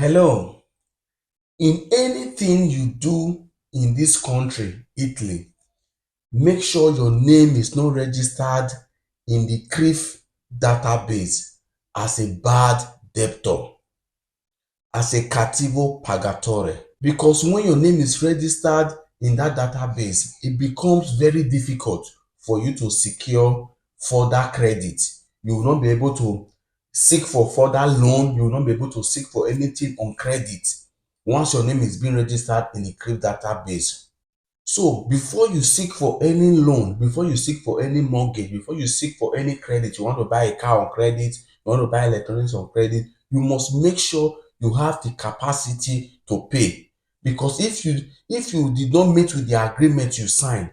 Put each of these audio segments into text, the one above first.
Hello. In anything you do in this country, Italy, make sure your name is not registered in the CRIF database as a bad debtor, as a cattivo pagatore. Because when your name is registered in that database, it becomes very difficult for you to secure further credit. You will not be able to seek for further loan. You will not be able to seek for anything on credit once your name is being registered in the CRIF database. So before you seek for any loan, before you seek for any mortgage, before you seek for any credit, you want to buy a car on credit, you want to buy electronics on credit, you must make sure you have the capacity to pay. Because if you did not meet with the agreement you signed,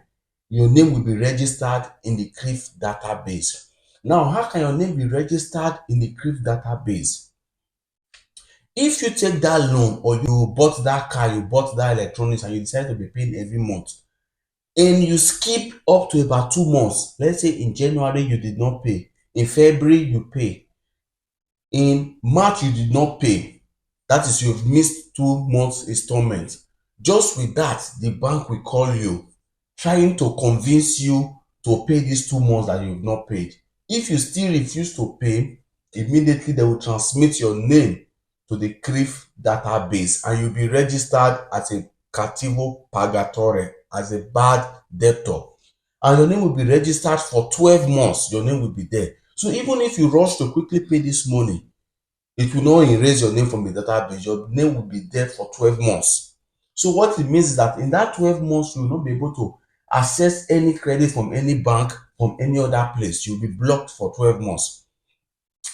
your name will be registered in the CRIF database. Now, how can your name be registered in the CRIF database? If you take that loan, or you bought that car, you bought that electronics, and you decide to be paying every month, and you skip up to about 2 months, let's say in January you did not pay, in February you pay, in March you did not pay, that is, you've missed 2 months installment. Just with that, the bank will call you, trying to convince you to pay these 2 months that you've not paid. If you still refuse to pay, immediately they will transmit your name to the CRIF database, and you'll be registered as a cattivo pagatore, as a bad debtor. And your name will be registered for 12 months. Your name will be there. So even if you rush to quickly pay this money, it will not erase your name from the database. Your name will be there for 12 months. So what it means is that in that 12 months, you will not be able to access any credit from any bank, from any other place. You'll be blocked for 12 months.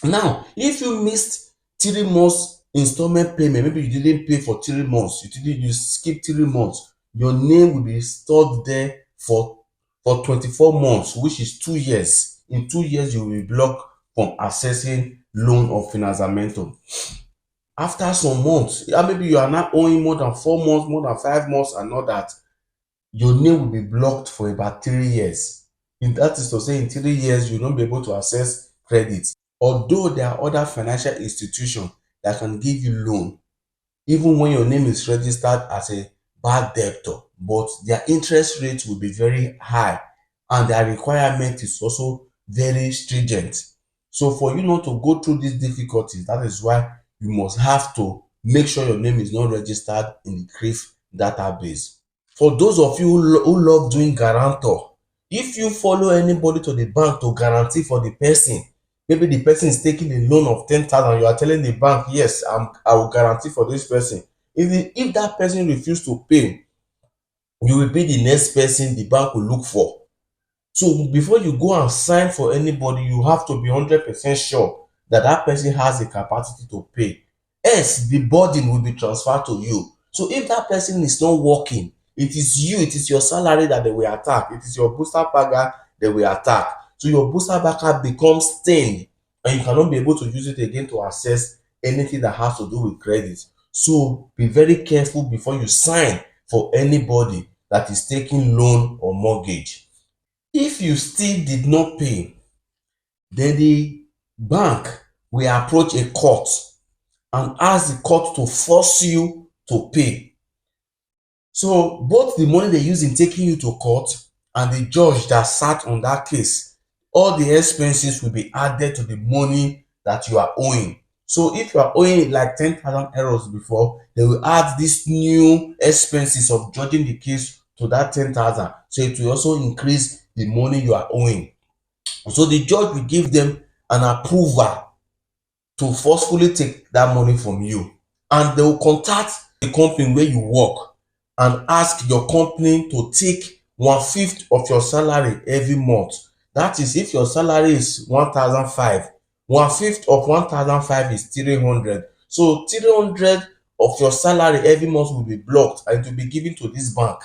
Now, if you missed 3 months installment payment, maybe you didn't pay for 3 months, you skipped 3 months, your name will be stored there for 24 months, which is 2 years. In 2 years, you will be blocked from accessing loan of finanziamento. After some months, maybe you are now owing more than 4 months, more than 5 months, and all that, your name will be blocked for about 3 years. That is to say, in 3 years, you will not be able to access credit. Although there are other financial institutions that can give you loan, even when your name is registered as a bad debtor, but their interest rate will be very high, and their requirement is also very stringent. So for you not to go through these difficulties, that is why you must have to make sure your name is not registered in the CRIF database. For those of you who love doing guarantor, if you follow anybody to the bank to guarantee for the person, maybe the person is taking a loan of 10,000, you are telling the bank, yes, I will guarantee for this person. If that person refuses to pay, you will be the next person the bank will look for. So before you go and sign for anybody, you have to be 100% sure that that person has the capacity to pay. Else, the burden will be transferred to you. So if that person is not working, it is your salary that they will attack. It is your busta paga they will attack. So your busta paga becomes stained, and you cannot be able to use it again to access anything that has to do with credit. So be very careful before you sign for anybody that is taking loan or mortgage. If you still did not pay, then the bank will approach a court and ask the court to force you to pay. So both the money they use in taking you to court and the judge that sat on that case, all the expenses will be added to the money that you are owing. So if you are owing like 10,000 euros before, they will add this new expenses of judging the case to that 10,000. So it will also increase the money you are owing. So the judge will give them an approval to forcefully take that money from you. And they will contact the company where you work and ask your company to take 1/5 of your salary every month. That is, if your salary is 1,500, 1/5 of 1,500 is 300. So 300 of your salary every month will be blocked, and it will be given to this bank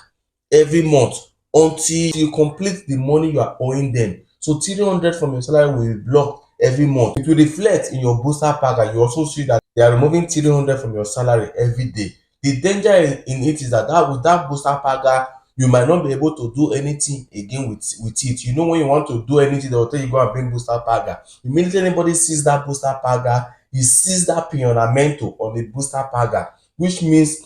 every month until you complete the money you are owing them. So 300 from your salary will be blocked every month. It will reflect in your booster pack, you also see that they are removing 300 from your salary every day. The danger in it is that with that booster pack, you might not be able to do anything again with it. You know, when you want to do anything, they will tell you go and bring booster pack. Immediately anybody sees that booster pack, he sees that pionamento on the booster paga, which means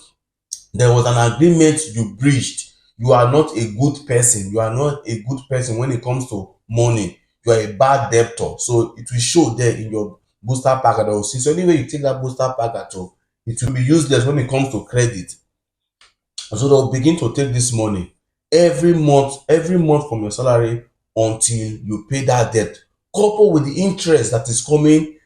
there was an agreement you breached. You are not a good person. You are not a good person when it comes to money. You are a bad debtor. So it will show there in your booster packet. Or see, so anyway you take that booster packet to, it will be useless when it comes to credit. So they'll begin to take this money every month from your salary until you pay that debt, coupled with the interest that is coming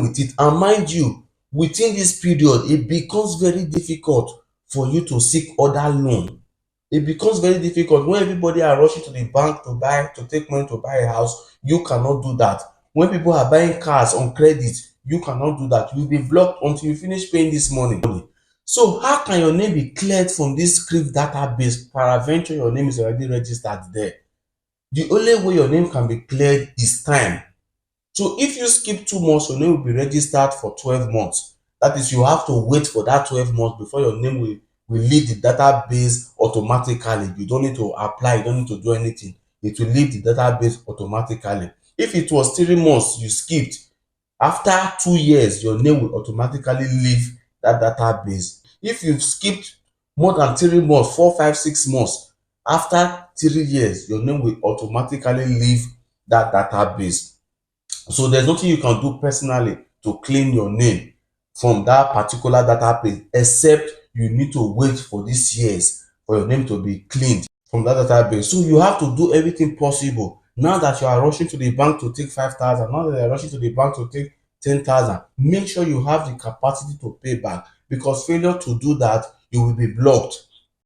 with it. And mind you, within this period it becomes very difficult for you to seek other loan. It becomes very difficult when everybody are rushing to the bank to take money to buy a house. You cannot do that. When people are buying cars on credit, you cannot do that. You will be blocked until you finish paying this money. So how can your name be cleared from this script database? Peradventure your name is already registered there. The only way your name can be cleared is time. So if you skip 2 months, your name will be registered for 12 months. That is, you have to wait for that 12 months before your name will leave the database automatically. You don't need to apply, you don't need to do anything. It will leave the database automatically. If it was 3 months you skipped, after 2 years, your name will automatically leave that database. If you've skipped more than 3 months, 4, 5, 6 months, after 3 years, your name will automatically leave that database. So there's nothing you can do personally to clean your name from that particular database, except you need to wait for these years for your name to be cleaned from that database. So you have to do everything possible. Now that you are rushing to the bank to take 5,000, now that you are rushing to the bank to take 10,000, make sure you have the capacity to pay back, because failure to do that, you will be blocked.